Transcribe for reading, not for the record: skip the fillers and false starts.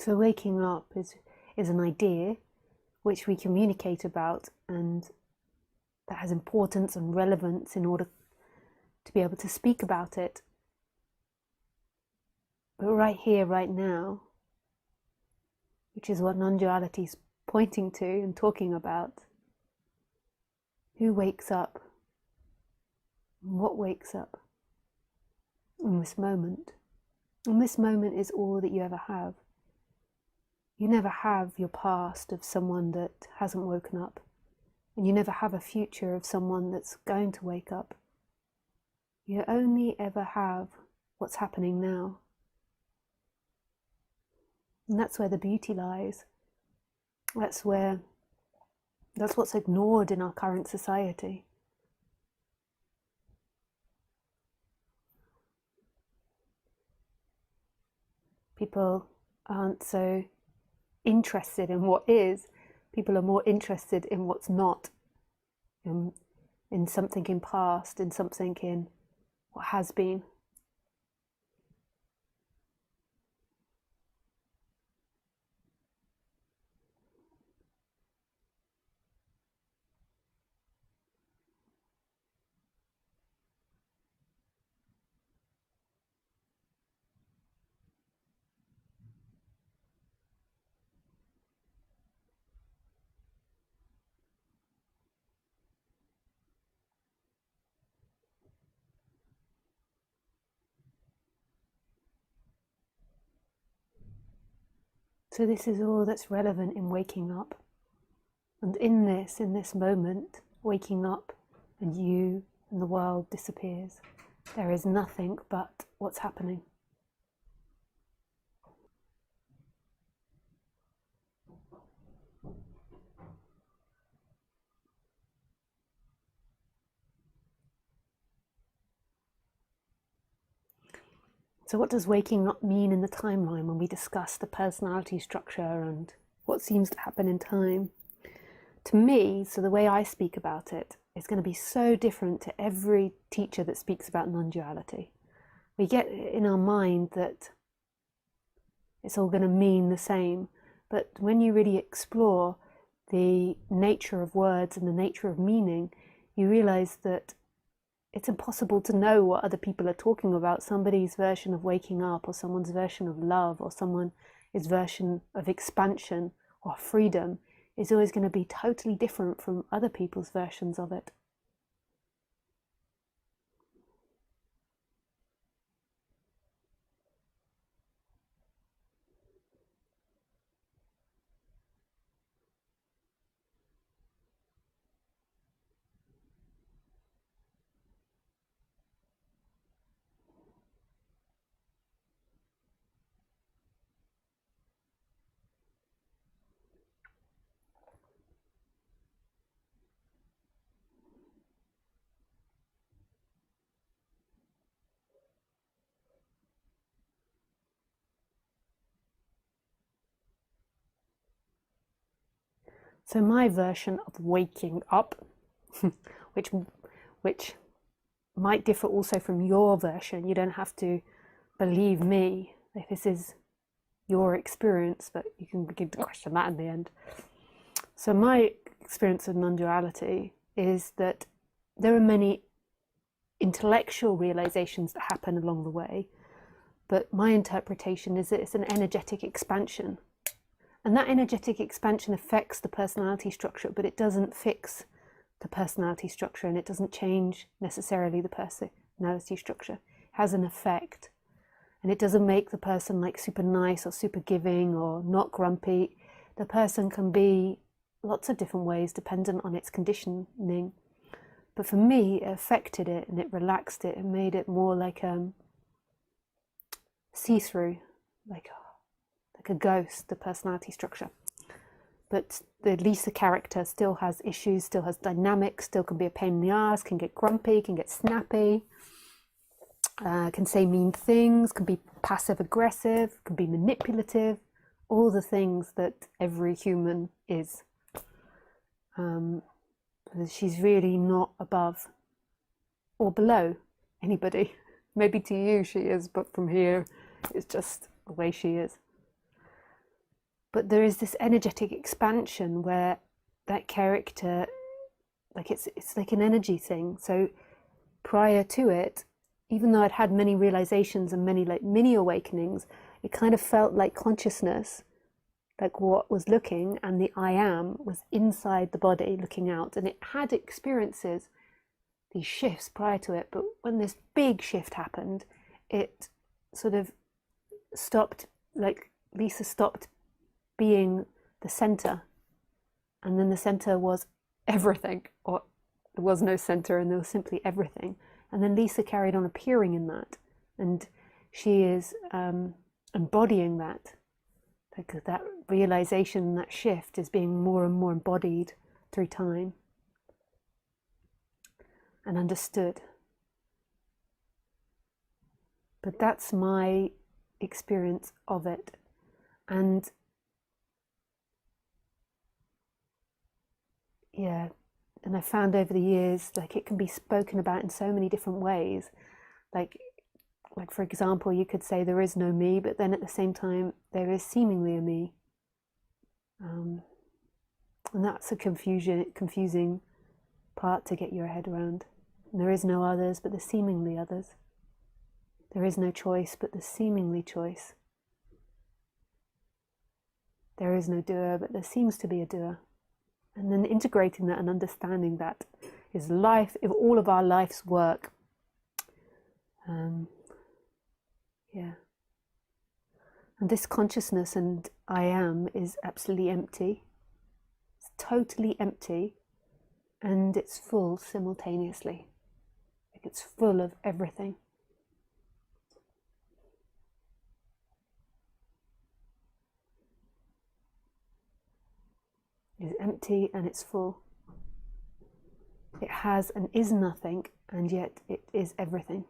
So waking up is an idea which we communicate about, and that has importance and relevance in order to be able to speak about it. But right here, right now, which is what non-duality is pointing to and talking about, who wakes up? What wakes up in this moment? And this moment is all that you ever have. You never have your past of someone that hasn't woken up, and you never have a future of someone that's going to wake up. You only ever have what's happening now. And that's where the beauty lies. That's what's ignored in our current society. People aren't so interested in what is. People are more interested in what's not, in something in past, in something in what has been. So this is all that's relevant in waking up. And in this moment, waking up and you and the world disappears. There is nothing but what's happening. So what does waking up mean in the timeline when we discuss the personality structure and what seems to happen in time? To me, so the way I speak about it is going to be so different to every teacher that speaks about non-duality. We get in our mind that it's all going to mean the same, but when you really explore the nature of words and the nature of meaning, you realize that it's impossible to know what other people are talking about. Somebody's version of waking up, or someone's version of love, or someone's version of expansion or freedom is always going to be totally different from other people's versions of it. So my version of waking up, which might differ also from your version. You don't have to believe me if this is your experience, but you can begin to question that in the end. So my experience of non-duality is that there are many intellectual realizations that happen along the way, but my interpretation is that it's an energetic expansion. And that energetic expansion affects the personality structure, but it doesn't fix the personality structure, and it doesn't change necessarily the personality structure. It has an effect, and it doesn't make the person like super nice or super giving or not grumpy. The person can be lots of different ways dependent on its conditioning. But for me, it affected it and it relaxed it and made it more like see-through, like a ghost, the personality structure. But the Lisa character still has issues, still has dynamics, still can be a pain in the ass, can get grumpy, can get snappy, can say mean things, can be passive aggressive, can be manipulative, all the things that every human is. She's really not above or below anybody. Maybe to you she is, but from here it's just the way she is. but there is this energetic expansion where that character, like it's like an energy thing. So prior to it, even though I'd had many realizations and many like mini awakenings, it kind of felt like consciousness, like what was looking, and the I am was inside the body looking out, and it had experiences, these shifts prior to it. But when this big shift happened, it sort of stopped, like Lisa stopped being the center, and then the center was everything, or there was no center and there was simply everything. And then Lisa carried on appearing in that, and she is embodying that. Like that realization, that shift is being more and more embodied through time and understood. But that's my experience of it. And yeah, and I found over the years, like it can be spoken about in so many different ways. Like for example, you could say there is no me, but then at the same time there is seemingly a me, and that's a confusing part to get your head around. And there is no others, but there's seemingly others. There is no choice, but there's seemingly choice. There is no doer, but there seems to be a doer. And then integrating that and understanding that is life, if all of our life's work. Yeah. And this consciousness and I am is absolutely empty. It's totally empty, and it's full simultaneously. Like it's full of everything. It's empty and it's full. It has and is nothing, and yet it is everything.